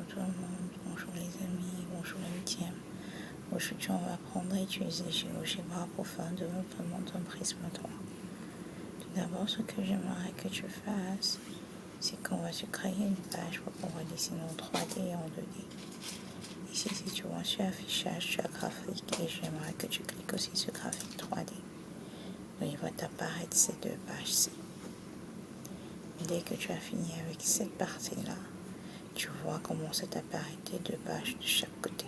tout le monde, bonjour les amis, bonjour la huitième. Aujourd'hui on va apprendre à utiliser GeoGebra pour faire un développement d'un prisme droit. Tout d'abord, ce que j'aimerais que tu fasses, c'est qu'on va se créer une page pour pouvoir dessiner en 3D et en 2D. Ici, si tu vois sur affichage, tu as graphique et j'aimerais que tu cliques aussi sur graphique 3D. Donc, il va t'apparaître ces deux pages-ci. Dès que tu as fini avec cette partie-là, tu vois comment ça t'apparaît tes deux pages de chaque côté.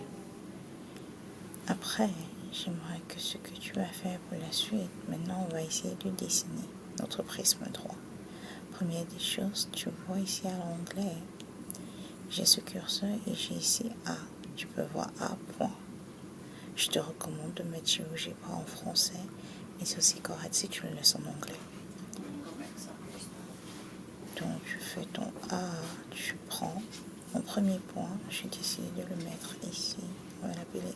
Après, j'aimerais que ce que tu vas faire pour la suite, maintenant on va essayer de dessiner notre prisme droit. Première des choses, tu vois ici à l'onglet, j'ai ce curseur et j'ai ici A. Tu peux voir A, point. Je te recommande de mettre GeoGebra en français, mais c'est aussi correct si tu le laisses en anglais. Donc tu fais ton A, tu prends mon premier point, j'ai décidé de le mettre ici, on va l'appeler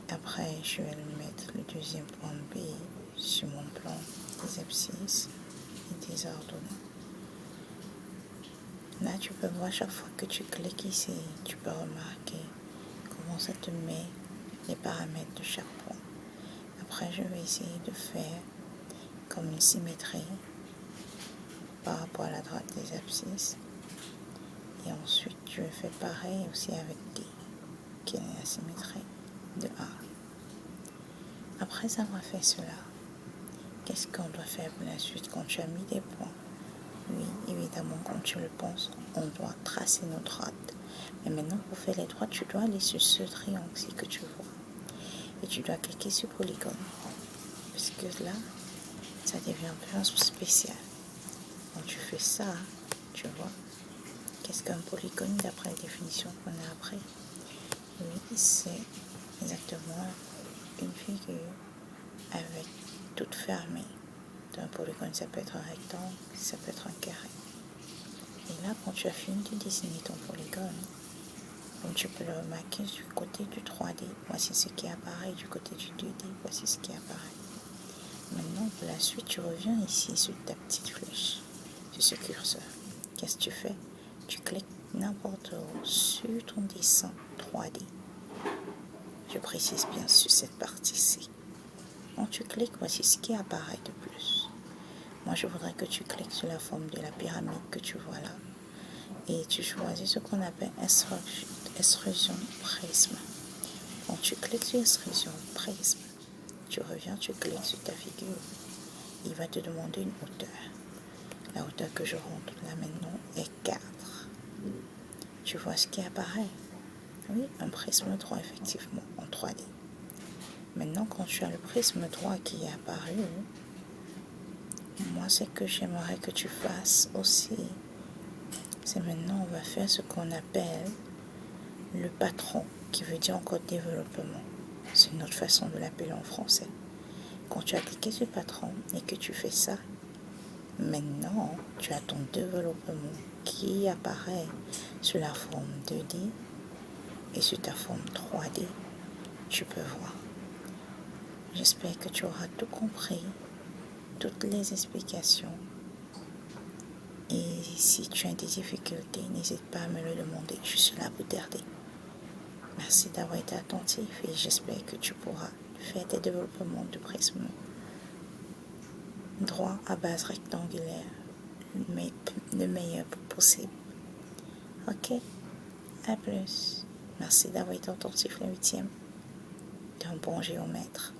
A. Après, je vais le mettre le deuxième point B sur mon plan des abscisses et des ordonnées. Là, tu peux voir chaque fois que tu cliques ici, tu peux remarquer comment ça te met les paramètres de chaque point. Après, je vais essayer de faire comme une symétrie par rapport à la droite des abscisses. Et ensuite, je fais pareil aussi avec D, qui est la symétrie de A. Après avoir fait cela, qu'est-ce qu'on doit faire pour la suite quand tu as mis des points? Oui, évidemment, comme tu le penses, on doit tracer nos droites. Mais maintenant, pour faire les droites, tu dois aller sur ce triangle-ci que tu vois. Et tu dois cliquer sur polygone. Parce que là, ça devient un peu spécial. Quand tu fais ça, tu vois, qu'est-ce qu'un polygone d'après la définition qu'on a après? Oui, c'est exactement une figure avec toute fermée. Un polygone, ça peut être un rectangle, ça peut être un carré. Et là, quand tu as fini de dessiner ton polygone, donc tu peux le remarquer du côté du 3D. Voici ce qui apparaît du côté du 2D. Voici ce qui apparaît. Maintenant, pour la suite, tu reviens ici sur ta petite flèche, sur ce curseur. Qu'est-ce que tu fais? Tu cliques n'importe où sur ton dessin 3D. Je précise bien sur cette partie-ci. Quand tu cliques, voici ce qui apparaît de plus. Moi, je voudrais que tu cliques sur la forme de la pyramide que tu vois là. Et tu choisis ce qu'on appelle extrusion prisme. Quand tu cliques sur extrusion prisme, tu reviens, tu cliques sur ta figure. Il va te demander une hauteur. La hauteur que je rentre là maintenant est 4. Tu vois ce qui apparaît? Oui, un prisme droit effectivement en 3D. Maintenant, quand tu as le prisme droit qui est apparu, moi, ce que j'aimerais que tu fasses aussi, c'est maintenant, on va faire ce qu'on appelle le patron, qui veut dire encore développement. C'est une autre façon de l'appeler en français. Quand tu as cliqué sur patron et que tu fais ça, maintenant, tu as ton développement qui apparaît sur la forme 2D et sur ta forme 3D. Tu peux voir. J'espère que tu auras tout compris, toutes les explications. Et si tu as des difficultés, n'hésite pas à me le demander. Je suis là pour t'aider. Merci d'avoir été attentif et j'espère que tu pourras faire tes développements de prisme droit à base rectangulaire le meilleur possible. Ok, à plus. Merci d'avoir été attentif la 8e. T'es un bon géomètre.